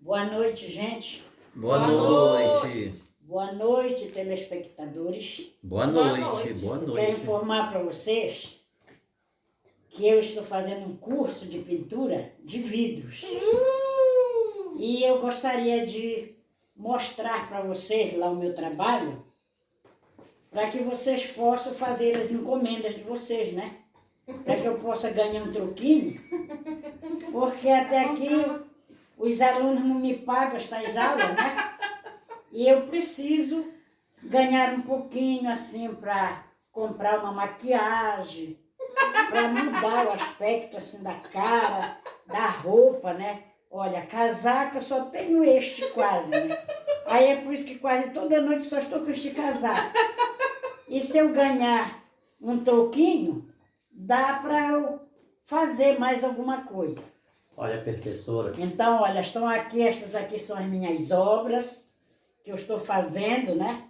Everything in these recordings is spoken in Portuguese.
Boa noite, gente. Boa noite. Boa noite, telespectadores. Boa Boa noite. noite. Boa Eu quero noite. informar para vocês que eu estou fazendo um curso de pintura de vidros. E eu gostaria de mostrar para vocês lá o meu trabalho, para que vocês possam fazer as encomendas de vocês, né? Para que eu possa ganhar um troquinho, porque até aqui os alunos não me pagam estas aulas, né? E eu preciso ganhar um pouquinho assim para comprar uma maquiagem, para mudar o aspecto assim da cara, da roupa, né? Olha, casaco eu só tenho este quase, né? Aí é por isso que quase toda noite só estou com este casaco. E se eu ganhar um troquinho, dá para eu fazer mais alguma coisa. Olha, professora. Então, olha, estão aqui, estas aqui são as minhas obras que eu estou fazendo, né?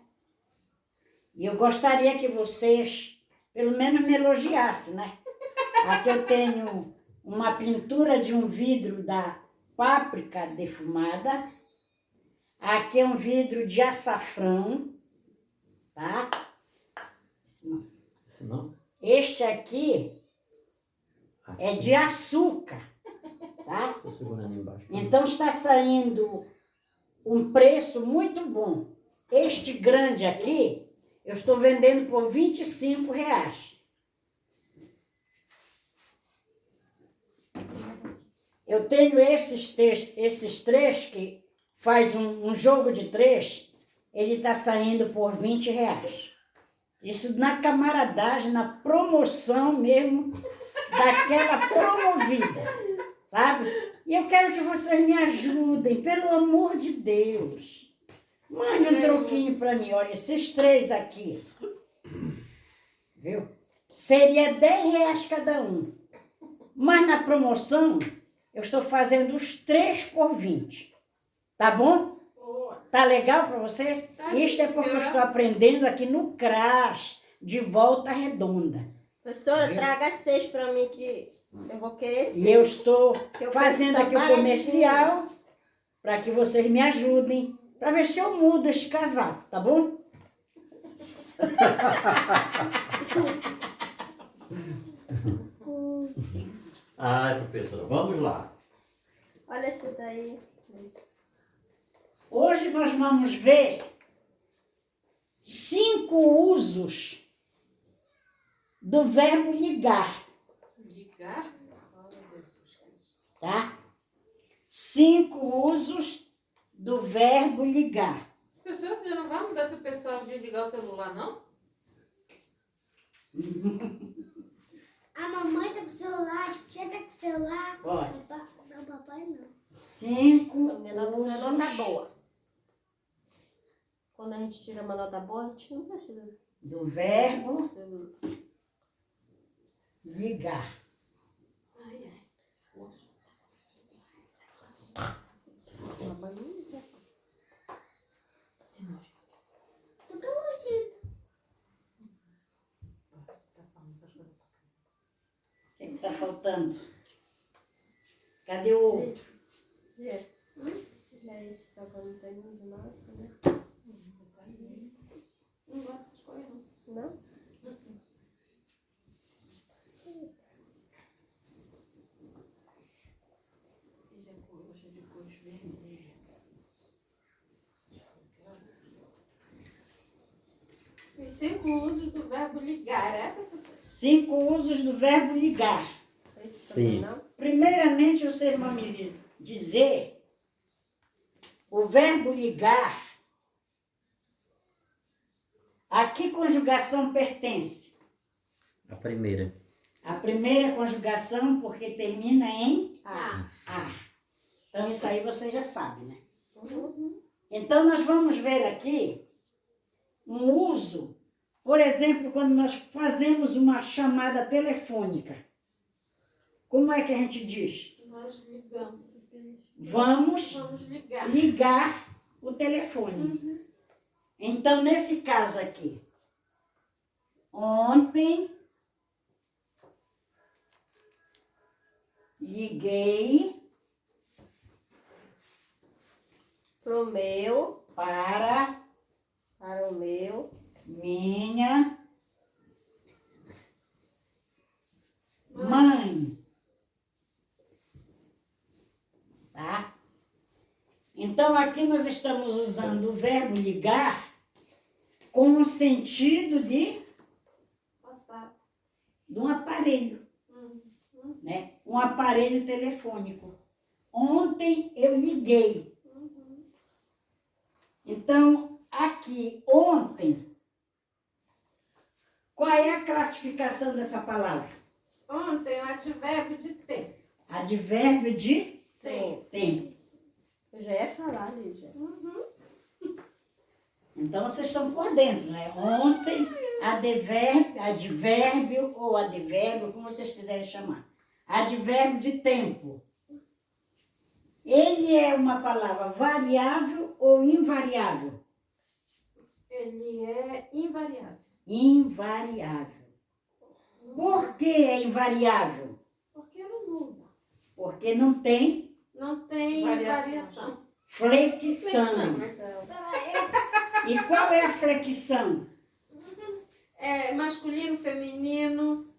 E eu gostaria que vocês, pelo menos, me elogiassem, né? Aqui eu tenho uma pintura de um vidro da páprica defumada. Aqui é um vidro de açafrão, tá? Esse não? Este aqui é de açúcar, tá? Estou segurando embaixo. Então está saindo um preço muito bom. Este grande aqui, eu estou vendendo por R$25. Eu tenho esses três que faz um jogo de três, ele está saindo por R$20. Isso na camaradagem, na promoção mesmo, daquela promovida, sabe? E eu quero que vocês me ajudem, pelo amor de Deus. Mande um troquinho para mim, olha, esses três aqui, viu? Seria R$10 cada um. Mas na promoção, eu estou fazendo os 3 por 20. Tá bom? Tá legal para vocês? Isto é porque eu estou aprendendo aqui no CRAS, de Volta Redonda. Professora, Viu? traga 6 para mim que eu vou querer 6. E eu estou Eu fazendo penso aqui o baratinho. comercial para que vocês me ajudem, para ver se eu mudo este casaco, tá bom? Ai, professora, vamos lá. Olha esse daí. Hoje nós vamos ver 5 usos do verbo ligar, Ligar? tá? 5 usos do verbo ligar. Professora, você não vai mudar seu pessoal de ligar o celular, não? A mamãe tá com o celular, a tia tá com o celular. Olha. Não, papai não. 5 Minha nota é nota usos boa. Quando a gente tira uma nota boa, a gente não precisa. do verbo ligar. Uma banheira. Eu tô longe. O que está faltando? Cadê o outro? É. É esse, só que eu não tenho de nada, né? Não gosto dessas coisas, não. Não? Eu gostei de cores vermelhas. Os 5 usos do verbo ligar, é, professor? 5 usos do verbo ligar. Esse Sim. também não? Primeiramente, vocês vão me dizer o verbo ligar. A que conjugação pertence? A primeira. A primeira conjugação, porque termina em Ah. a. Então, isso aí você já sabe, né? Então, nós vamos ver aqui um uso, por exemplo, quando nós fazemos uma chamada telefônica. Como é que a gente diz? Nós ligamos. Vamos Vamos ligar. ligar o telefone. Então, nesse caso aqui, ontem liguei Pro meu, para para o meu, minha mãe. Tá? Então, aqui nós estamos usando o verbo ligar com o sentido Passado. de um aparelho, né? Um aparelho telefônico. Ontem eu liguei. Então, aqui, ontem, qual é a classificação dessa palavra? Ontem, o advérbio de ter. Advérbio de tem. tempo. Eu já ia falar, Lígia. Então, vocês estão por dentro, né? Ontem, advérbio ou advérbio, como vocês quiserem chamar. Advérbio de tempo. Ele é uma palavra variável ou invariável? Ele é invariável. Invariável. Por que é invariável? Porque não muda. Porque não tem Não tem variação. flexão. E qual é a flexão? É masculino, feminino,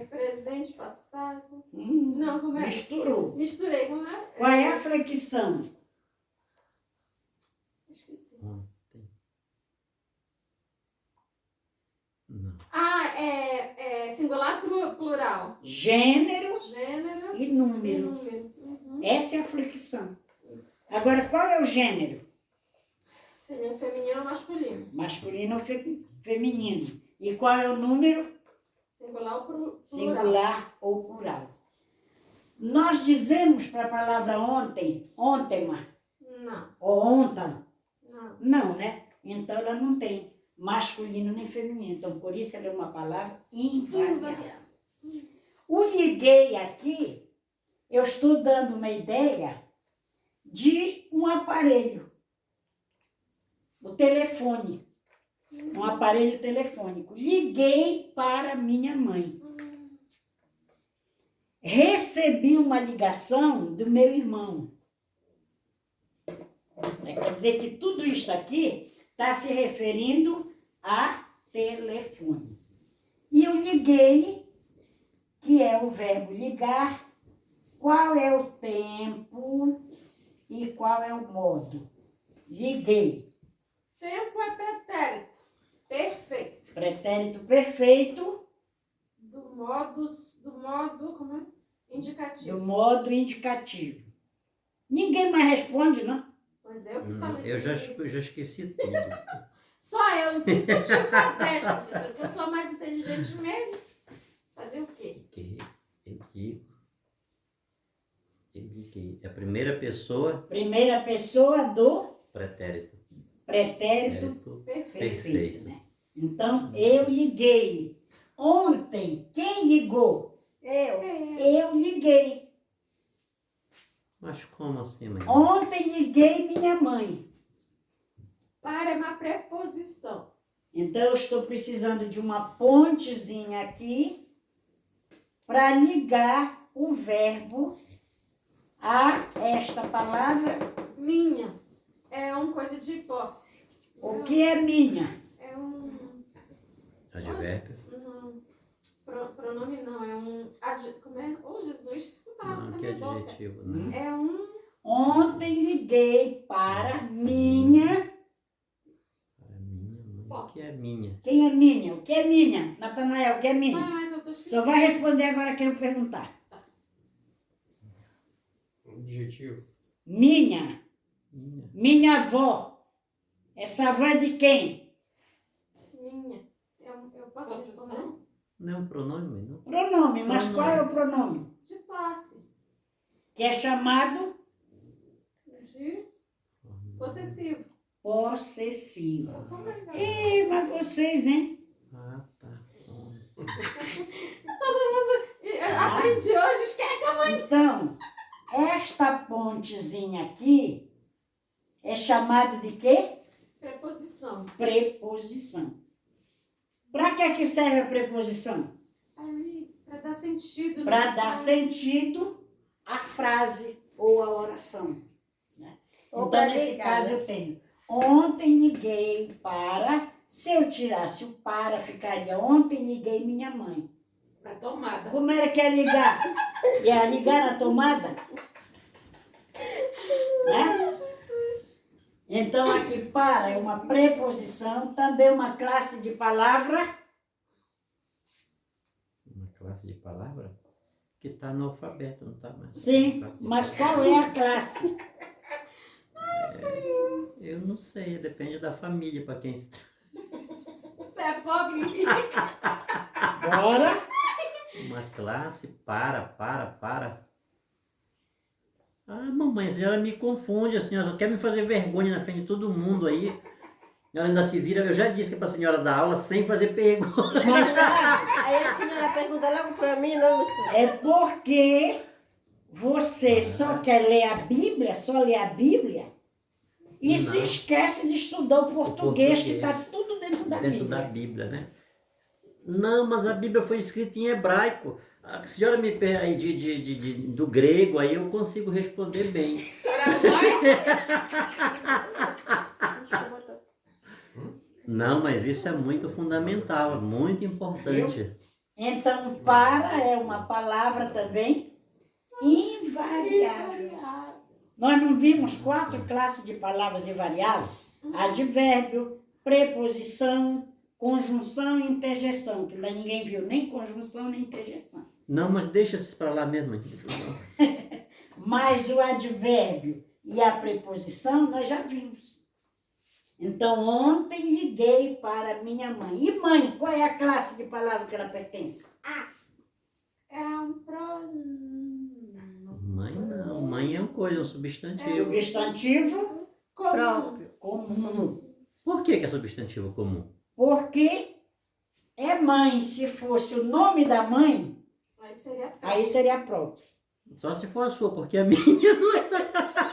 presente, passado. Não, como é? Misturou. Misturei, como é? Qual é a flexão? Esqueci. Ontem. Não. Ah, é singular plural. Gênero Gênero e e número. número. Essa é a flexão. Isso. Agora, qual é o gênero? Seria feminino ou masculino. Masculino ou feminino. E qual é o número? Singular ou plural. Singular ou plural. Nós dizemos para a palavra ontem, ontem, Não, ou ontem. não. Não, né? Então ela não tem masculino nem feminino. Então, por isso ela é uma palavra invariável. O liguei aqui, eu estou dando uma ideia de um aparelho. O telefone. Um aparelho telefônico. Liguei para minha mãe. Recebi uma ligação do meu irmão. Quer dizer que tudo isso aqui está se referindo a telefone. E eu liguei, que é o verbo ligar, qual é o tempo e qual é o modo. Liguei. Tempo é pretérito. Perfeito. Pretérito perfeito Do modo, como é? Indicativo. do modo indicativo. Ninguém mais responde, não? Pois eu que falei. Eu já esqueci tudo. Só eu, por isso que eu tiro só 10, professor, porque eu sou a mais inteligente mesmo. Fazer o quê? Que eu digo. Eu liguei. É a primeira pessoa, Primeira pessoa do pretérito. pretérito Perfeito. perfeito, né? Então, eu liguei. Ontem, quem ligou? Eu. Eu liguei. Mas como assim, mãe? Ontem liguei minha mãe. Para é uma preposição. Então, eu estou precisando de uma pontezinha aqui para ligar o verbo a esta palavra. Minha é uma coisa de posse. O que é minha? É um... Advérbio? Pronome não, é um... Como é? Oh, Jesus. Não, que adjetivo, né? É um... Ontem liguei para minha. Para minha mãe. O que é minha? Quem é minha? O que é minha? Natanael, o que é minha? Ai, eu tô esquecendo. Só vai responder agora quem eu perguntar. Adjetivo. Minha. Minha. Minha avó. Essa avó é de quem? Minha. Eu posso responder? Não é um pronome, mãe, não? Pronome, mas Pronome. qual é o pronome? De posse. Que é chamado De possessivo. possessivo. Como é que é? Ih, mas vocês, hein? Ah, tá. Aprendi hoje, esquece a mãe. Então, esta pontezinha aqui é chamado de quê? Preposição. Preposição. Para que serve a preposição? Aí, para dar sentido. Para dar sentido à frase ou à oração. Né? Ou Então, pra nesse ligar, caso, né? eu tenho. Ontem liguei para. Se eu tirasse o para, ficaria ontem liguei minha mãe. Na tomada. Como era que ia ligar? Ia ligar na tomada? Né? Então, aqui para é uma preposição, também uma classe de palavra. Uma classe de palavra que está no alfabeto, não está mais? Sim, Classe de mas palavra. qual é a classe? Eu não sei, depende da família para quem se Você é pobre. Bora. Uma classe para. Ah, mamãe, a senhora me confunde, a senhora só quer me fazer vergonha na frente de todo mundo aí. A senhora ainda se vira, eu já disse que é para a senhora dar aula sem fazer pergunta. Mas sabe, Aí a senhora pergunta logo pra mim, não, Luciana? é porque você só quer ler a Bíblia, só lê a Bíblia, e se Não. esquece de estudar o português, que português. está tudo dentro da Dentro da Bíblia. Bíblia, né? Não, mas a Bíblia foi escrita em hebraico. A senhora me pergunta do grego, aí eu consigo responder bem. Não, mas isso é muito fundamental, muito importante. Então, para é uma palavra também invariável. Nós não vimos 4 classes de palavras invariáveis? Advérbio, preposição, conjunção e interjeição, que ainda ninguém viu nem conjunção nem interjeição. Não, mas deixa isso para lá mesmo. Mas o advérbio e a preposição nós já vimos. Então, ontem liguei para minha mãe. E mãe, qual é a classe de palavra que ela pertence? É um pronome. Mãe não, mãe é uma coisa, um substantivo. Substantivo Próprio. comum. Por que é substantivo comum? Porque é mãe. Se fosse o nome da mãe, Aí seria aí seria próprio. Só se for a sua, porque a minha não é,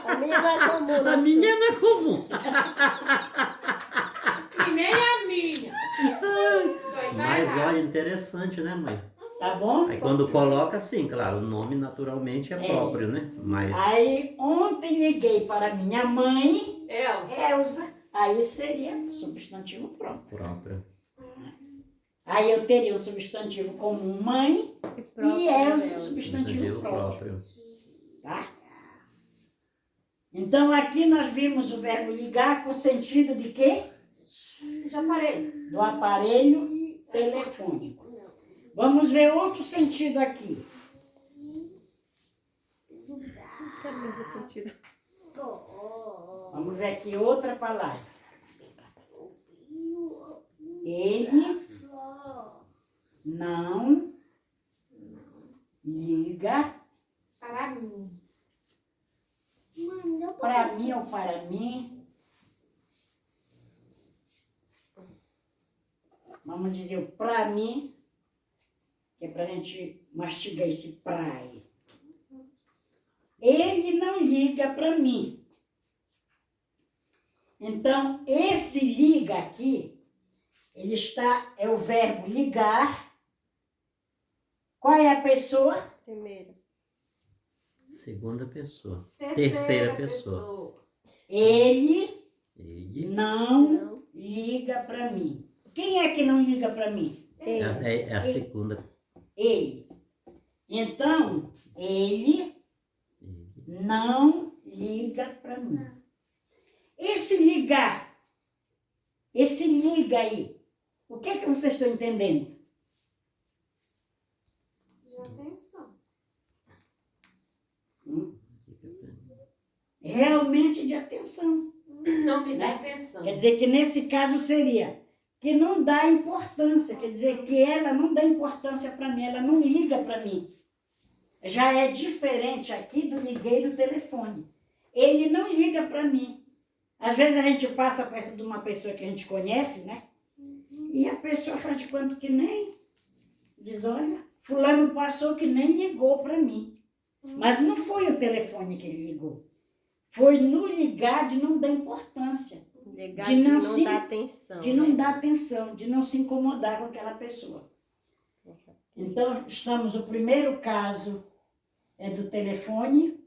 A minha não é comum, a não. minha não é comum. E nem a minha. Mas olha, interessante, né, mãe? Tá bom? Aí quando coloca, sim, claro, o nome naturalmente é próprio, né? Mas Aí ontem liguei para minha mãe, Elza. Elza. Aí seria substantivo próprio. próprio. Aí eu teria o substantivo comum mãe e Elza substantivo Substantivo próprio. próprio. Tá? Então aqui nós vimos o verbo ligar com sentido de quê? Já parei. Do aparelho telefônico. Vamos ver outro sentido aqui. Quero mais esse sentido. Vamos ver aqui outra palavra. Ele não liga Para mim. para mim ou para mim. Vamos dizer o para mim, que é para a gente mastigar esse pra aí. Ele não liga para mim. Então, esse liga aqui, ele está, é o verbo ligar. Qual é a pessoa? Primeiro. Segunda pessoa. Terceira pessoa. Ele Ele não liga para mim. Quem é que não liga para mim? é a segunda. Ele. Então, ele não liga para mim. Esse ligar, esse liga aí, o que é que vocês estão entendendo? De atenção. Realmente de atenção. Não me dá Né? atenção. Quer dizer que nesse caso seria que não dá importância, quer dizer que ela não dá importância para mim, ela não liga para mim. Já é diferente aqui do liguei do telefone. Ele não liga para mim. Às vezes a gente passa perto de uma pessoa que a gente conhece, né? E a pessoa faz de conta que nem diz, olha, fulano passou que nem ligou para mim. Mas não foi o telefone que ele ligou. Foi no ligar de não dar importância. Ligar De de não não se- dar atenção. De não dar atenção, de não se incomodar com aquela pessoa. Então, estamos, o primeiro caso é do telefone,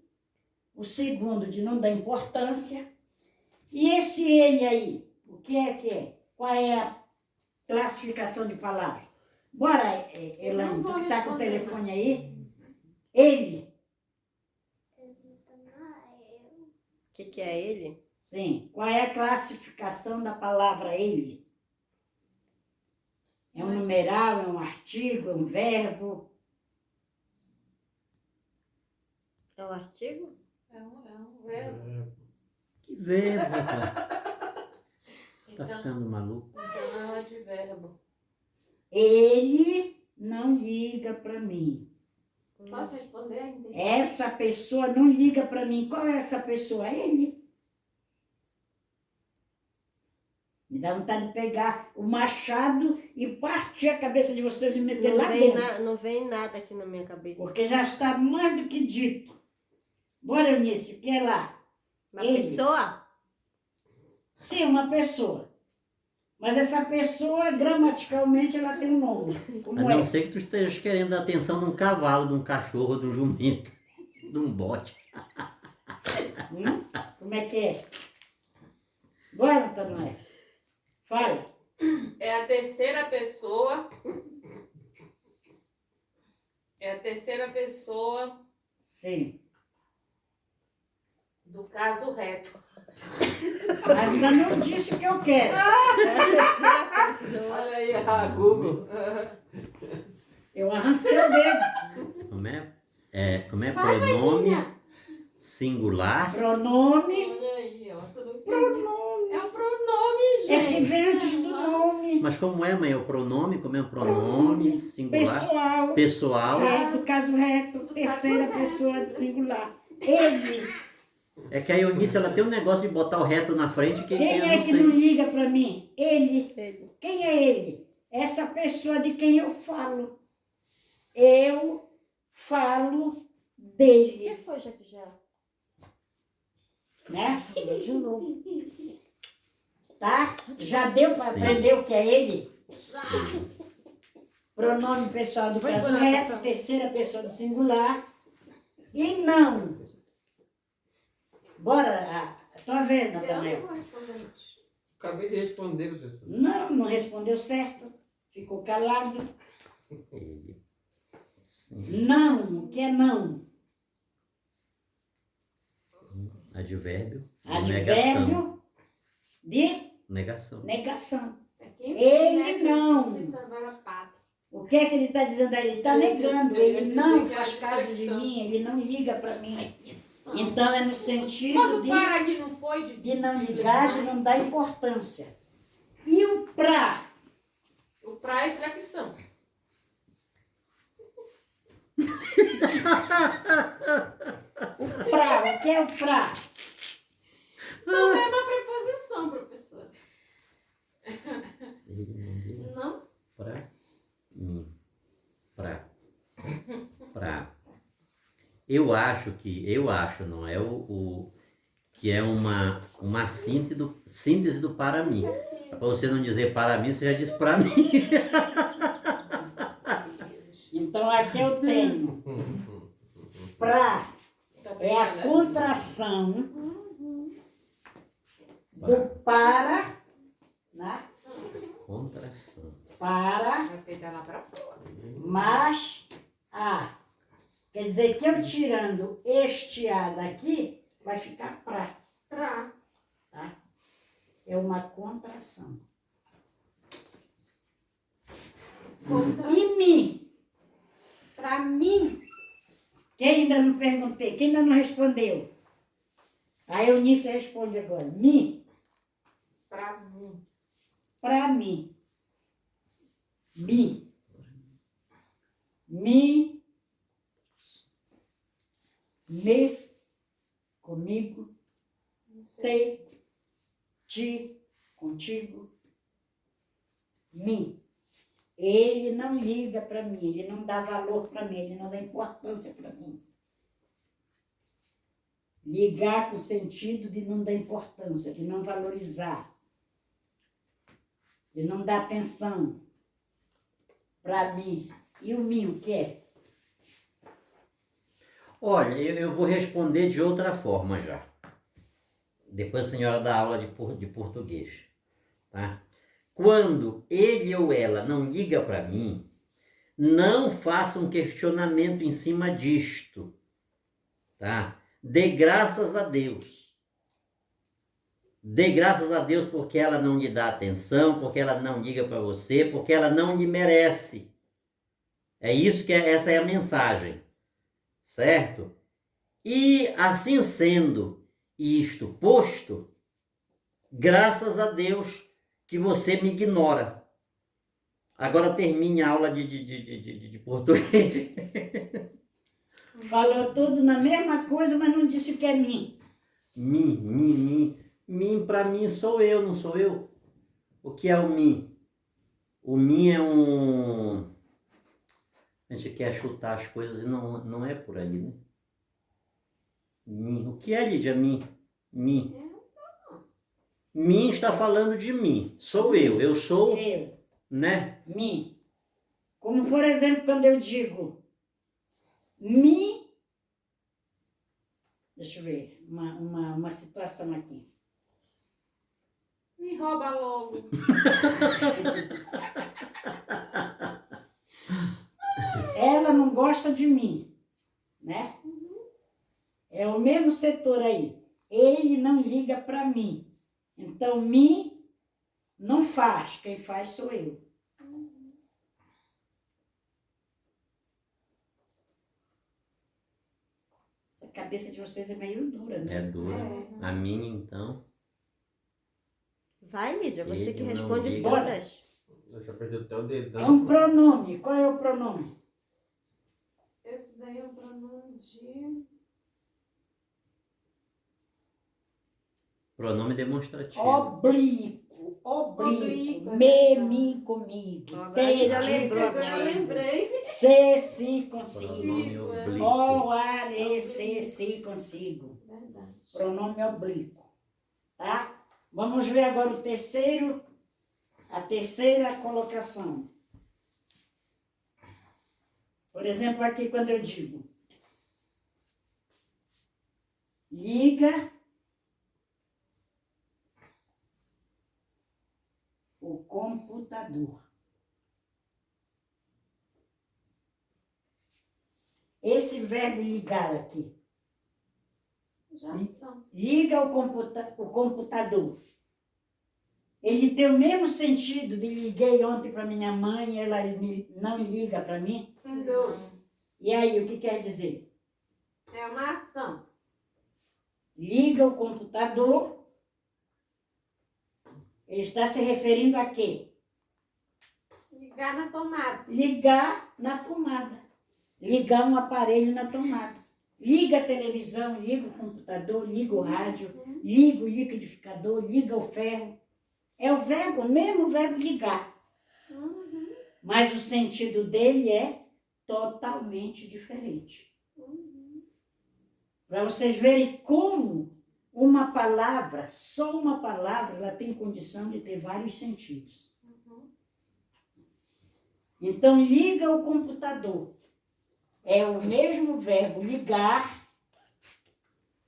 O segundo, de não dar importância. E esse ele aí, o que é que é? Qual é a classificação de palavra? Bora, Elaine, tu que está com o telefone aí. Ele, O que é ele? sim. Qual é a classificação da palavra ele? É um numeral, é um artigo, é um verbo? É um artigo? É um verbo. Que verbo, rapaz. Tá Então, ficando maluco. então é um advérbio. Ele não liga para mim. Posso responder? Entendi. Essa pessoa não liga para mim. Qual é essa pessoa? Ele. Me dá vontade de pegar o machado e partir a cabeça de vocês e meter lá dentro. Não vem nada aqui na minha cabeça. Porque já está mais do que dito. Bora, Eunice, o que é lá? Uma ele. pessoa? Sim, uma pessoa. Mas essa pessoa, gramaticalmente, ela tem um nome. A Como não é? ser que tu estejas querendo a atenção de um cavalo, de um cachorro, de um jumento, de um bote. Como é que é? Bora, Tanoé. Fala. É a terceira pessoa. É a terceira pessoa Sim. do caso reto. Mas ainda não disse o que eu quero. Olha aí, a Google. Eu arranquei o dedo. Como é pronome singular? Pronome. Olha aí, ó. Tudo Pronome. é um pronome, gente. É que vem antes do nome. Mas como é, mãe? É o pronome? Como é o pronome singular? Pessoal. Pessoal. É, do caso reto. Terceira pessoa do singular. Ele. É que a Eunice, ela tem um negócio de botar o reto na frente que Quem eu é não que sei. não liga para mim? Ele. Ele. Quem é ele? Essa pessoa de quem eu falo. Eu falo dele. Quem foi, já? Né? De novo. Tá? Já deu para Sim. aprender o que é ele? Pronome pessoal do caso reto, terceira pessoa do singular. E não. Bora, tua vez, Eu Natanael. não vou responder mais. Acabei de responder, professor. Não respondeu certo. Ficou calado. Ele. Sim. Não, o que é não? Advérbio. Negação. Advérbio de Negação. negação. É quem Ele né, não. Se salvar a pátria. O que é que ele está dizendo aí? Ele está Eu ia negando, dizer- eu ia ele dizer não que é a faz caso de reflexão. mim, ele não liga para mim. Então é no Mas sentido o para ali não foi de não ligar, de não dar importância. E o pra? O pra é flexão. Pra, o que é o pra? Também é uma preposição, professor. Ele não liga Não? pra mim. Pra. Eu acho, não é que é uma síntese do para mim. Para você não dizer para mim, você já diz para mim. Então aqui eu tenho. Pra é a contração do para, né? Contração. Para, Vai pegar lá pra fora. mais a. Quer dizer que eu tirando este a daqui, vai ficar pra. Pra. Tá? É uma contração. E mim? Pra mim. Quem ainda não perguntei? Quem ainda não respondeu? A Eunice responde agora. Mim? Pra mim. Pra mim. Me. Me. Me. Comigo. Não sei. Te. Ti. Contigo. Mim. Ele não liga para mim, ele não dá valor para mim, ele não dá importância para mim. Ligar com o sentido de não dar importância, de não valorizar, de não dar atenção para mim. E o mim, o que é? Olha, eu vou responder de outra forma já. Depois a senhora dá aula de português, tá? Quando ele ou ela não liga para mim, não faça um questionamento em cima disto, tá? Dê graças a Deus. Dê graças a Deus porque ela não lhe dá atenção, porque ela não liga para você, porque ela não lhe merece. É isso essa é a mensagem, certo? E assim sendo isto posto, graças a Deus que você me ignora. Agora termine a aula de português. Falou tudo na mesma coisa, mas não disse o que é mim. Mim. Mim para mim sou eu, não sou eu? O que é o mim? O mim é um... A gente quer chutar as coisas e não é por aí, né? Mim. O que é, Lídia? Mim. Mim está falando de mim. Sou eu. Eu sou, Eu, né? mim. Como, por exemplo, quando eu digo me... Deixa eu ver, uma situação aqui. Me rouba logo. Ela não gosta de mim, né? É o mesmo setor aí. Ele não liga para mim. Então, me não faz. Quem faz sou eu. Essa cabeça de vocês é meio dura, né? É dura. A minha, então. Vai, Lídia, você Ele que não responde liga. todas. Eu já perdi até o dedão. É um pronome. Qual é o pronome? Esse daí é o pronome de... Pronome demonstrativo. Oblíquo. Oblíquo, Me, é me, comigo. Agora Te, já ti, lembrou, Agora eu lembrei. se, si, consigo. Pronome oblíquo. O, a, e, se, si, consigo. Verdade. Pronome oblíquo. Tá? Vamos ver agora a terceira colocação. Por exemplo, aqui quando eu digo liga o computador. Esse verbo ligar aqui, Já são. liga o computador. Ele tem o mesmo sentido de liguei ontem para minha mãe, ela não liga para mim. Não. E aí, o que quer dizer? É uma ação. Liga o computador. Ele está se referindo a quê? Ligar na tomada. Ligar na tomada. Ligar um aparelho na tomada. Liga a televisão, liga o computador, liga o rádio, liga o liquidificador, liga o ferro. É o verbo, o mesmo verbo ligar. Mas o sentido dele é totalmente diferente. Para vocês verem como uma palavra, só uma palavra, ela tem condição de ter vários sentidos. Então, liga o computador. É o mesmo verbo ligar,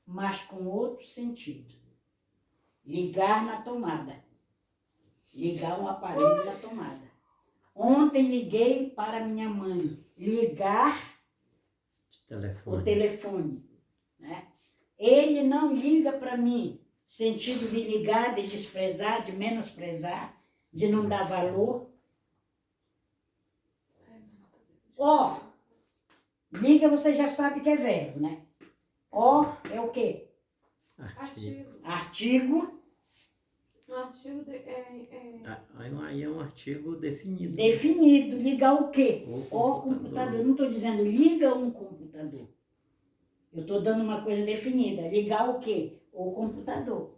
mas com outro sentido. Ligar na tomada. Ligar um aparelho na tomada. Ontem liguei para minha mãe. Ligar o telefone. Né? Ele não liga para mim. Sentido de ligar, de desprezar, de menosprezar, de não dar valor. Ó, liga você já sabe que é verbo, né? Ó é o quê? Artigo. Artigo Um artigo Aí é um artigo definido. definido. Ligar o quê? O O computador. Eu não estou dizendo liga um computador. Eu estou dando uma coisa definida. Ligar o quê? O computador.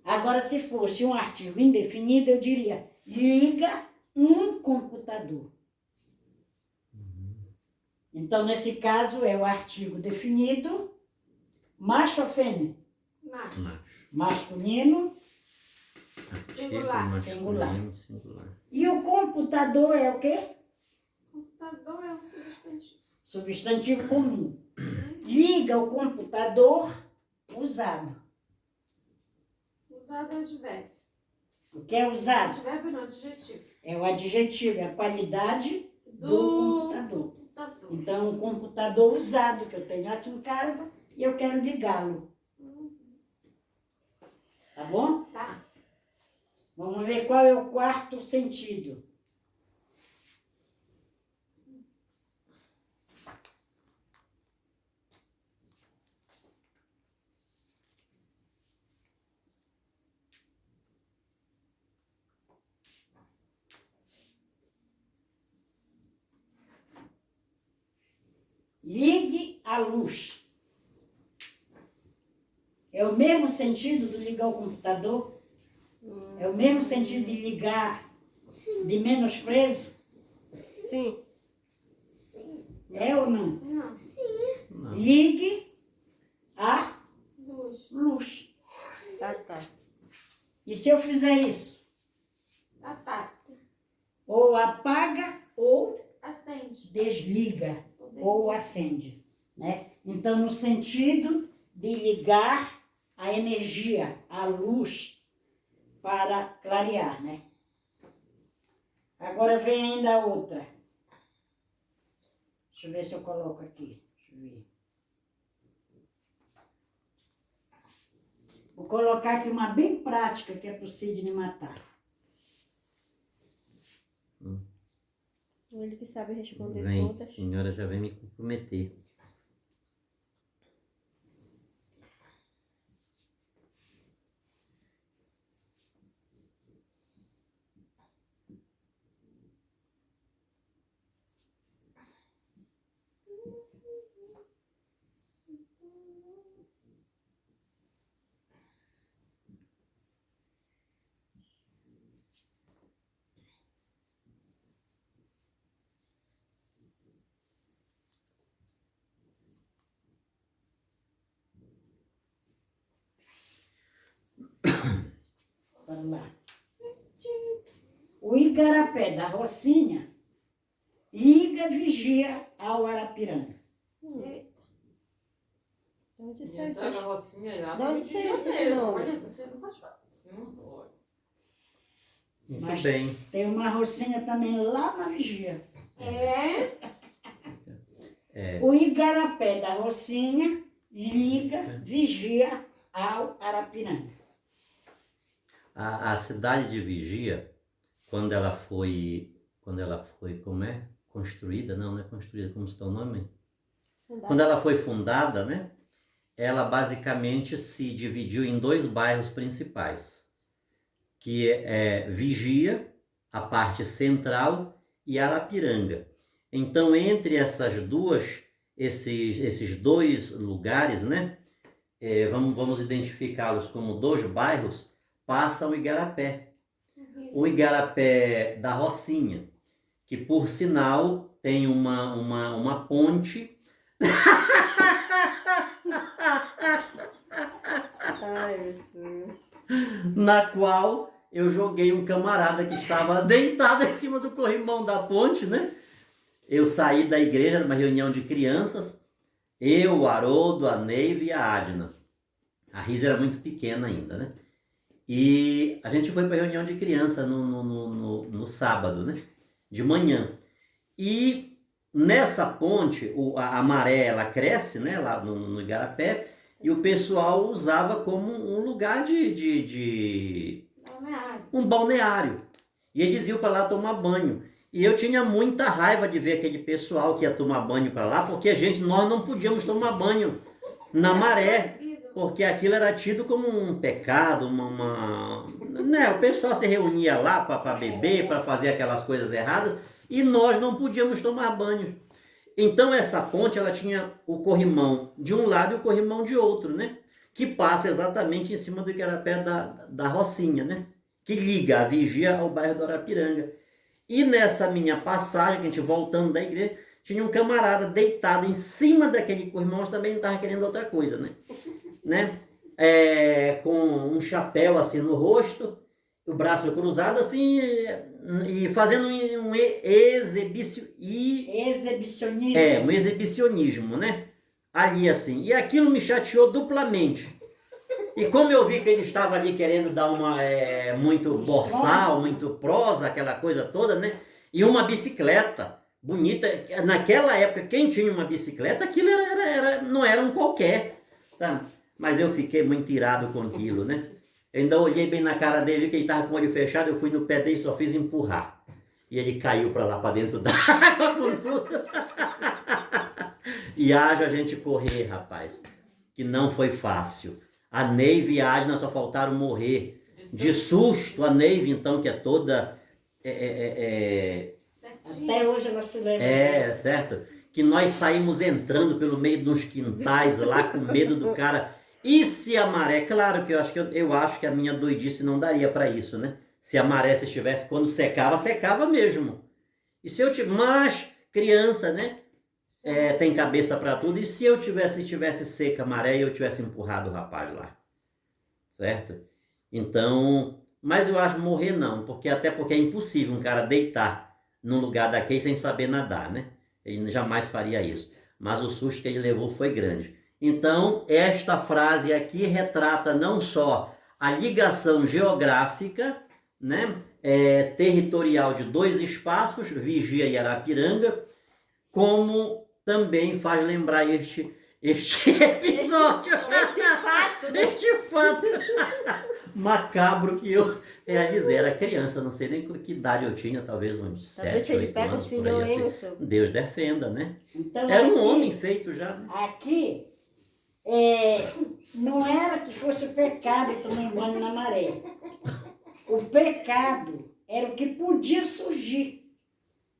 Agora, se fosse um artigo indefinido, eu diria liga um computador. Então, nesse caso, é o artigo definido, macho ou fêmea? macho. Masculino. Artigo Singular. masculino, singular. E o computador é o quê? Computador é um substantivo. Substantivo comum. liga o computador usado. Usado é advérbio. O que é usado? Advérbio não, adjetivo. É o adjetivo, é a qualidade do computador. computador. Então, um computador usado que eu tenho aqui em casa e eu quero ligá-lo. Tá bom? Tá. Vamos ver qual é o quarto sentido. Ligue a luz. É o mesmo sentido de ligar o computador? É o mesmo sentido de ligar de menosprezo? Sim. É ou não? Não. Não. Ligue a Luz. luz. Ah, tá. E se eu fizer isso? Apaga. Ou apaga ou Acende. desliga ou acende, né? Então, no sentido de ligar a energia, a luz, para clarear, né? Agora vem ainda a outra. Deixa eu ver se eu coloco aqui. Deixa eu ver. Vou colocar aqui uma bem prática que é para o Sidney matar. Ele que sabe responder Vem, todas. senhora já vem me comprometer. Vamos lá. O igarapé da Rocinha liga vigia ao Arapiranga. Onde E está essa isso? Rocinha aí lá De onde no saiu Rio de esse Janeiro. nome? Olha, você não pode falar. Não pode. Muito Mas- bem. Tem uma Rocinha também lá na vigia. É. O igarapé da Rocinha liga vigia ao Arapiranga. A cidade de Vigia, quando ela foi, como é? Construída? Não é construída, como está o nome? Quando ela foi fundada, né? Ela basicamente se dividiu em 2 bairros principais, que é Vigia, a parte central, e Arapiranga. Então, entre esses 2 lugares, né? Vamos identificá-los como 2 bairros, passa o Igarapé. O Igarapé da Rocinha, que por sinal tem uma ponte. Ai, meu senhor. Na qual eu joguei um camarada que estava deitado em cima do corrimão da ponte, né? Eu saí da igreja numa reunião de crianças, eu, o Haroldo, a Neiva e a Adna. A Risa era muito pequena ainda, né? E a gente foi para a reunião de criança no sábado, né? De manhã. E nessa ponte, a maré, ela cresce, né? Lá no Igarapé, e o pessoal usava como um lugar um balneário. E eles iam para lá tomar banho. E eu tinha muita raiva de ver aquele pessoal que ia tomar banho para lá, porque nós não podíamos tomar banho na maré, porque aquilo era tido como um pecado, né? O pessoal se reunia lá para beber, para fazer aquelas coisas erradas, e nós não podíamos tomar banho. Então essa ponte, ela tinha o corrimão de um lado e o corrimão de outro, né? Que passa exatamente em cima do Igarapé da Rocinha, né? Que liga a Vigia ao bairro do Arapiranga. E nessa minha passagem, que a gente voltando da igreja, tinha um camarada deitado em cima daquele corrimão, mas também estava querendo outra coisa, né? Com um chapéu assim no rosto, o braço cruzado assim, e fazendo um Exibicionismo. exibicionismo, né? ali assim. E aquilo me chateou duplamente. E como eu vi que ele estava ali querendo dar muito boçal, muito prosa, aquela coisa toda, né? E uma bicicleta bonita. Naquela época, quem tinha uma bicicleta, aquilo não era um qualquer, sabe? Mas eu fiquei muito irado com aquilo, né? Eu ainda olhei bem na cara dele, vi que ele estava com o olho fechado, eu fui no pé dele e só fiz empurrar. E ele caiu para lá, para dentro da água com tudo. E haja a gente correr, rapaz, que não foi fácil. A Neive e a Adna só faltaram morrer. De susto, a Neive, então, que é toda... Até hoje ela se lembra disso. certo? Que nós saímos entrando pelo meio dos quintais lá, com medo do cara. E se a maré... Claro que eu acho que a minha doidice não daria para isso, né? Se a maré se estivesse... Quando secava, secava mesmo. E se eu tivesse... Mas, criança, né? Tem cabeça para tudo. E se eu tivesse seca a maré e eu tivesse empurrado o rapaz lá? Certo? Então... Mas eu acho morrer não. Até porque é impossível um cara deitar num lugar daquele sem saber nadar, né? Ele jamais faria isso. Mas o susto que ele levou foi grande. Então, esta frase aqui retrata não só a ligação geográfica, né, territorial de dois espaços, Vigia e Arapiranga, como também faz lembrar este episódio. Este fato macabro que eu realizei. Era criança, não sei nem que idade eu tinha, talvez uns 7, 8 anos, por aí assim. Deus defenda, né? Então, era um aqui, homem feito já. Né? Aqui, não era que fosse pecado tomar banho na maré. O pecado era o que podia surgir.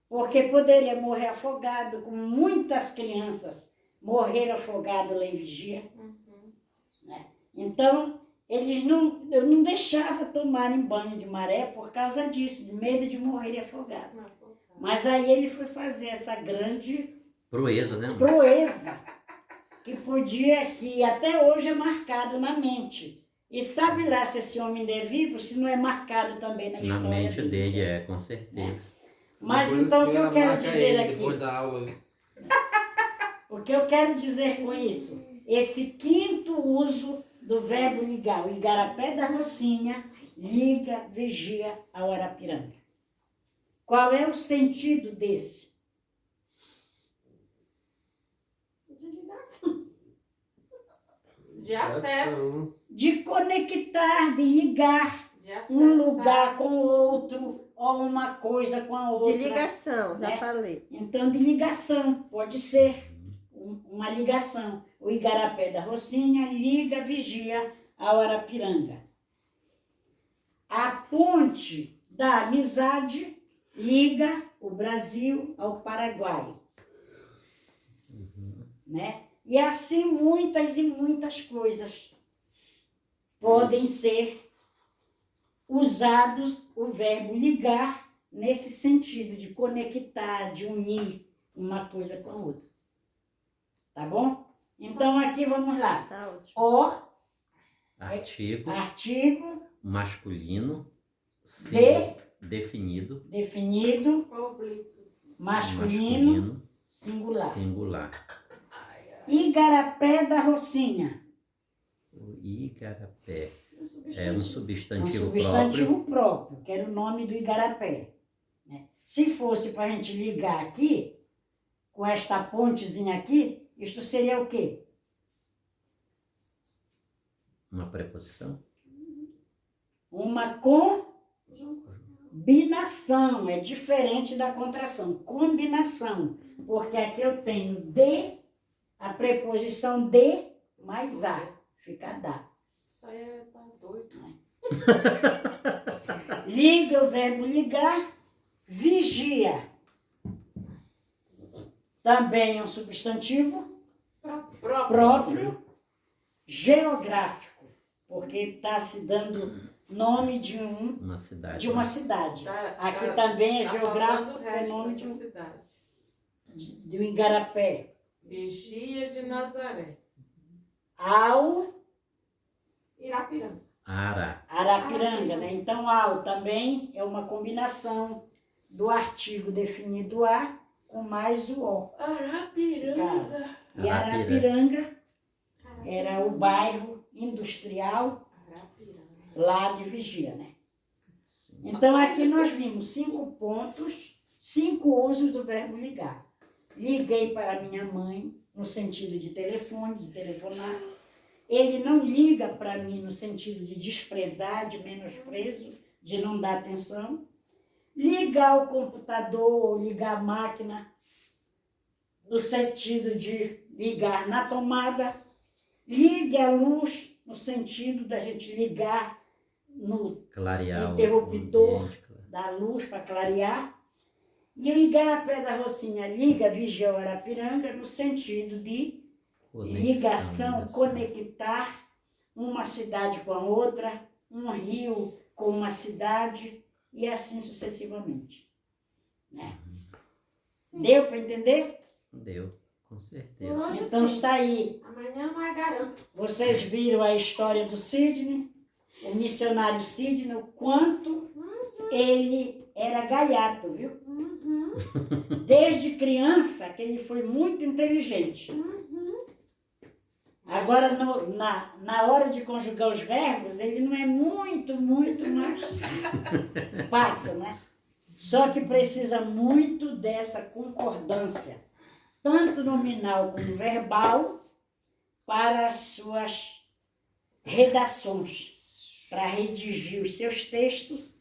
Porque poderia morrer afogado, como muitas crianças morreram afogadas lá em Vigia. Né? Então, eu não deixava tomarem banho de maré por causa disso, de medo de morrer afogado. Mas aí ele foi fazer essa grande proeza, né? Proeza, que até hoje é marcado na mente. E sabe lá se esse homem ainda é vivo, se não é marcado também na história na mente dele, com certeza. Né? Mas então o que eu quero dizer aqui? Depois da aula. O que eu quero dizer com isso? Esse quinto uso do verbo ligar, o igarapé da Rocinha, liga, vigia ao Arapiranga. Qual é o sentido desse? De ligação. De acesso. De conectar, de ligar De acesso. um lugar com o outro, ou uma coisa com a outra. De ligação, já né? falei. Então, de ligação, pode ser uma ligação. O igarapé da Rocinha liga, vigia ao Arapiranga. A ponte da amizade liga o Brasil ao Paraguai. Né? E assim muitas e muitas coisas podem ser usados o verbo ligar nesse sentido de conectar, de unir uma coisa com a outra. Tá bom? Então aqui vamos lá. Tá ótimo. O, Artigo masculino, definido, masculino, singular. Singular. Igarapé da Rocinha. O igarapé É um substantivo substantivo próprio, que era o nome do igarapé. Né? Se fosse para a gente ligar aqui, com esta pontezinha aqui, isto seria o quê? Uma preposição? Uma combinação, é diferente da contração. Combinação, porque aqui eu tenho de, a preposição de mais a, fica dá. Isso aí é tá doido. Liga, o verbo ligar, vigia. Também é um substantivo próprio geográfico, porque está se dando nome de uma cidade. Aqui também é geográfico, é nome de cidade. Do Igarapé. Vigia de Nazaré. Ao Irapiranga. Arapiranga, né? Então, ao também é uma combinação do artigo definido a com mais o o. Arapiranga. E Arapiranga era o bairro industrial lá de Vigia, né? Então aqui nós vimos 5 pontos, 5 usos do verbo ligar. Liguei para minha mãe, no sentido de telefone, de telefonar. Ele não liga para mim no sentido de desprezar, de menosprezo, de não dar atenção. Ligar o computador, ligar a máquina, no sentido de ligar na tomada. Ligue a luz, no sentido da gente ligar no Clarear interruptor o ambiente, claro. da luz para clarear. E ligar a pé da Rocinha, liga Vigia Arapiranga, no sentido de ligação, conectar uma cidade com a outra, um rio com uma cidade e assim sucessivamente. Né? Deu para entender? Deu, com certeza. Hoje Então sim. está aí. Amanhã não é garanto. Vocês viram a história do Sidney, o missionário Sidney, o quanto ele era gaiato, viu? Desde criança que ele foi muito inteligente. Agora, na hora de conjugar os verbos, ele não é muito, mas passa, né? Só que precisa muito dessa concordância, tanto nominal como verbal, para as suas redações, para redigir os seus textos,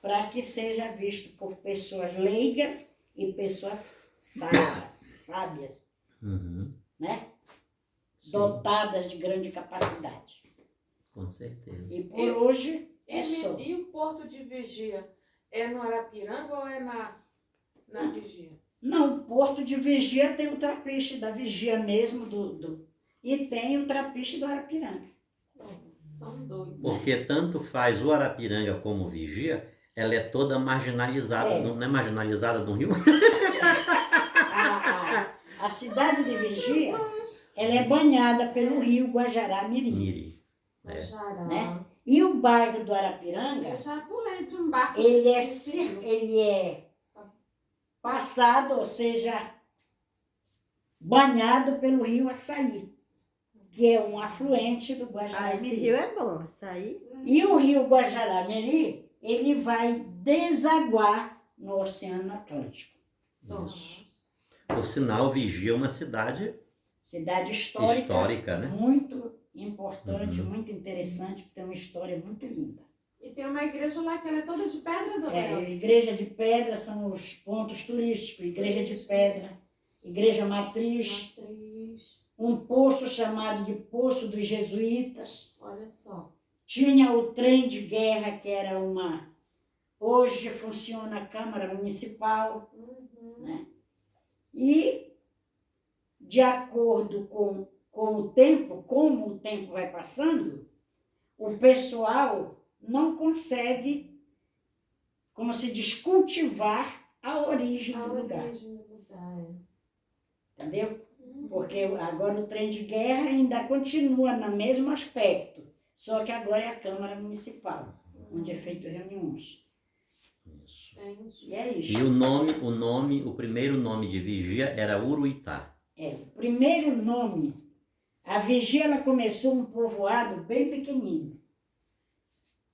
para que seja visto por pessoas leigas e pessoas sábias, né? Dotadas de grande capacidade. Com certeza. E por hoje é E, só. e o Porto de Vigia é no Arapiranga ou é na Vigia? Não, o Porto de Vigia tem o trapiche da Vigia mesmo, e tem o trapiche do Arapiranga. São 2. Porque tanto faz o Arapiranga como o Vigia, ela é toda marginalizada, É. não é marginalizada do Rio? A cidade de Vigia, ela é banhada pelo rio Guajará-Mirim. Miri. Né? E o bairro do Arapiranga, Eu já pulei de um barco. ele de ele é passado, ou seja, banhado pelo rio Açaí, que é um afluente do esse Guajará-Mirim. rio é bom, açaí. E o rio Guajará-Mirim, ele vai desaguar no Oceano Atlântico. Isso. Por sinal, Vigia é uma cidade Cidade histórica, né? muito importante, muito interessante, que tem uma história muito linda. E tem uma igreja lá que ela é toda de pedra, dona É, Elza. igreja de pedra são os pontos turísticos, igreja de pedra, igreja matriz, um poço chamado de Poço dos Jesuítas. Olha só. Tinha o trem de guerra, que era hoje funciona a Câmara Municipal, né? E, de acordo com o tempo, como o tempo vai passando, o pessoal não consegue, como se diz, cultivar a origem do lugar. Entendeu? Porque agora o trem de guerra ainda continua no mesmo aspecto, só que agora é a Câmara Municipal, onde é feito reuniões. Isso. E é isso. E o primeiro nome de Vigia era Uruitá. O primeiro nome, a Vigia, ela começou um povoado bem pequenino.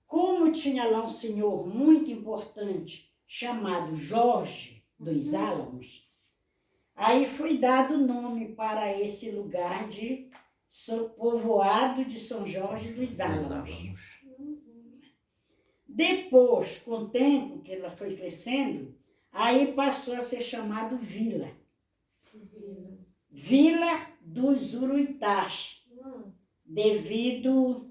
Como tinha lá um senhor muito importante, chamado Jorge dos Álamos, aí foi dado o nome para esse lugar de povoado de São Jorge dos Álamos. Depois, com o tempo que ela foi crescendo, aí passou a ser chamado Vila. Vila dos Uruitás, devido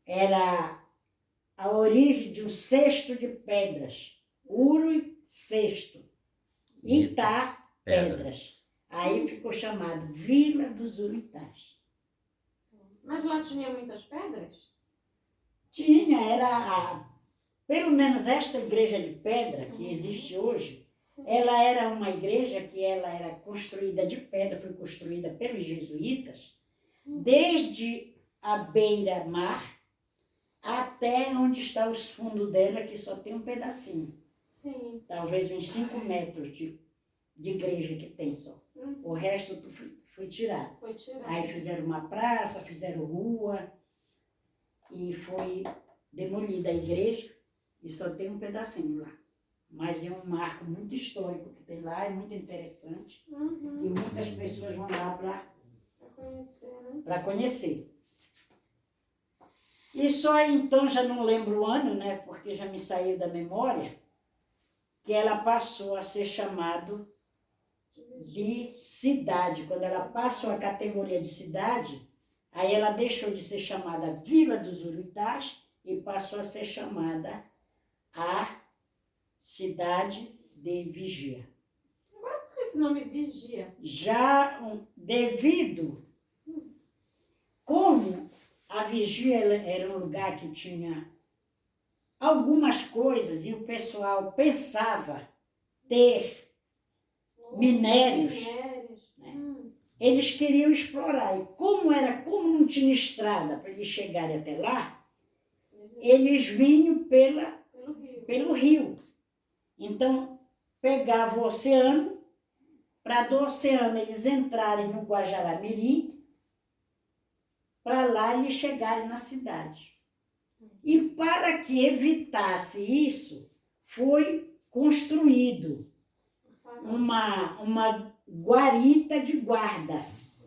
era a origem de um cesto de pedras, Urui cesto, Itá pedras. Aí ficou chamado Vila dos Uruitás. Mas lá tinha muitas pedras? Tinha, pelo menos esta igreja de pedra que existe hoje, ela era uma igreja que ela era construída de pedra, foi construída pelos jesuítas, desde a beira-mar até onde está os fundos dela, que só tem um pedacinho. Sim. Talvez uns 5 metros de igreja que tem só. O resto tudo foi tirado. Foi tirado. Aí fizeram uma praça, fizeram rua e foi demolida a igreja e só tem um pedacinho lá. Mas é um marco muito histórico que tem lá, é muito interessante e muitas pessoas vão lá Pra conhecer, né? para conhecer. E só então, já não lembro o ano, né, porque já me saiu da memória, que ela passou a ser chamado de cidade. Quando ela passou a categoria de cidade, aí ela deixou de ser chamada Vila dos Urutás e passou a ser chamada a cidade de Vigia. Por que esse nome Vigia? Já devido, como a Vigia era um lugar que tinha algumas coisas e o pessoal pensava ter minérios, Minérios. eles queriam explorar. E como não tinha estrada para eles chegarem até lá, eles vinham pelo rio. Então, pegavam o oceano, para do oceano eles entrarem no Guajará-Mirim, para lá eles chegarem na cidade. E para que evitasse isso, foi construído uma guarita de guardas,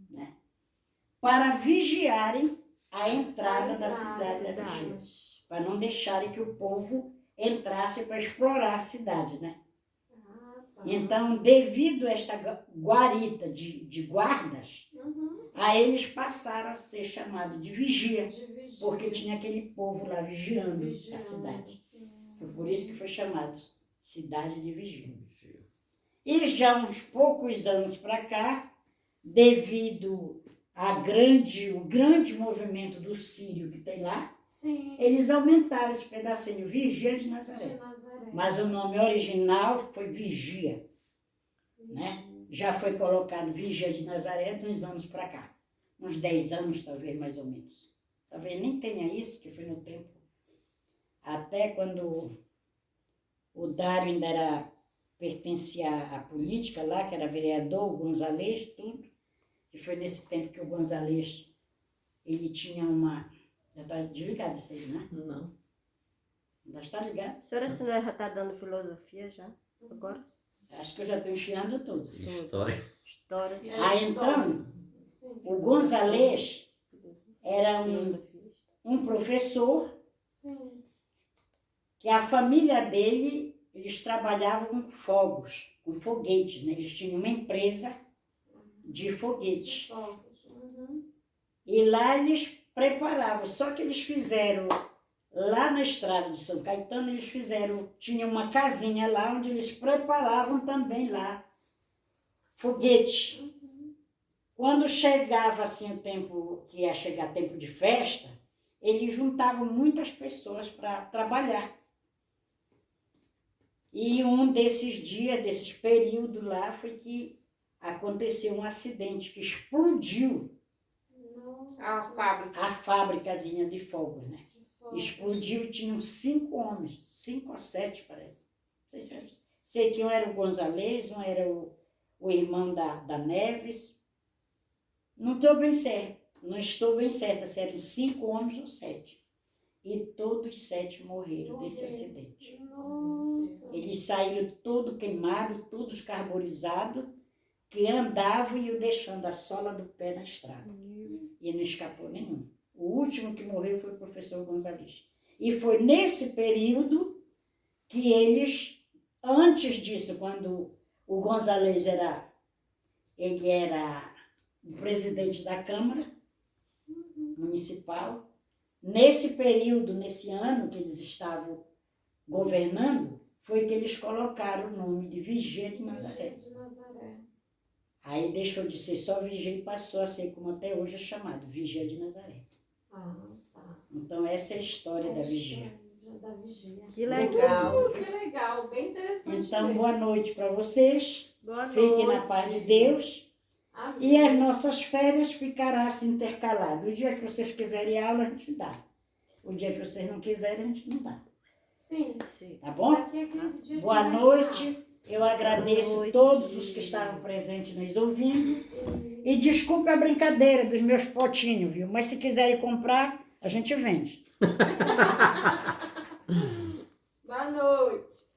né, para vigiarem a entrada da cidade da Vigia, para não deixarem que o povo entrasse para explorar a cidade, né? Então, devido a esta guarita de guardas, aí eles passaram a ser chamados de vigia, porque tinha aquele povo lá vigiando a cidade. Foi por isso que foi chamado Cidade de Vigia. E já uns poucos anos para cá, devido o grande movimento do sírio que tem lá, Sim. eles aumentaram esse pedacinho, Vigia de De Nazaré. Nazaré. Mas o nome original foi Vigia, né? Já foi colocado Vigia de Nazaré de uns anos para cá. Uns 10 anos, talvez, mais ou menos. Talvez nem tenha isso, que foi no tempo. Até quando o Dário ainda pertencia à política lá, que era vereador, o Gonzalez, tudo. E foi nesse tempo que o Gonzalez, ele tinha uma... Já está desligado isso aí, né? Não. Já está ligado? A senhora se não já está dando filosofia já? Agora? Acho que eu já estou enfiando tudo. História. História. Aí então, o Gonzalez era um professor Sim. que a família dele, eles trabalhavam com fogos, com foguetes, né? Eles tinham uma empresa de foguetes. E lá eles preparavam, só que eles fizeram, lá na estrada de São Caetano, eles fizeram, tinha uma casinha lá onde eles preparavam também lá foguete. Quando chegava assim o tempo, que ia chegar tempo de festa, eles juntavam muitas pessoas para trabalhar. E um desses dias, desses períodos lá, foi que aconteceu um acidente que explodiu A fábrica. a fábricazinha de fogos, né? Explodiu e tinham 5 homens, 5 ou 7 parece. Não sei que um era o Gonzalez, um era o irmão da Neves. Não estou bem certa se eram 5 homens ou 7. E todos 7 morreram desse acidente. Nossa. Eles saíram todo queimados, todos carbonizados, que andavam e iam deixando a sola do pé na estrada. E não escapou nenhum. O último que morreu foi o professor Gonzalez. E foi nesse período que eles, antes disso, quando o Gonzalez era o presidente da Câmara Municipal, nesse período, nesse ano que eles estavam governando, foi que eles colocaram o nome de Vigia de Nazaré. Aí deixou de ser só Vigia e passou a ser, como até hoje é chamado, Vigia de Nazaré. Ah, tá. Então essa é a história da Vigia. Da Vigia. Que legal. Que legal, bem interessante. Então, mesmo. boa noite para vocês. Boa noite. Fiquem na paz de Deus. Amém. E as nossas férias ficarão assim intercaladas. O dia que vocês quiserem aula, a gente dá. O dia que vocês não quiserem, a gente não dá. Sim. Tá bom? Daqui a 15 dias Boa começa noite. Eu agradeço Boa noite. todos os que estavam presentes nos ouvindo. E desculpe a brincadeira dos meus potinhos, viu? Mas se quiserem comprar, a gente vende. Boa noite.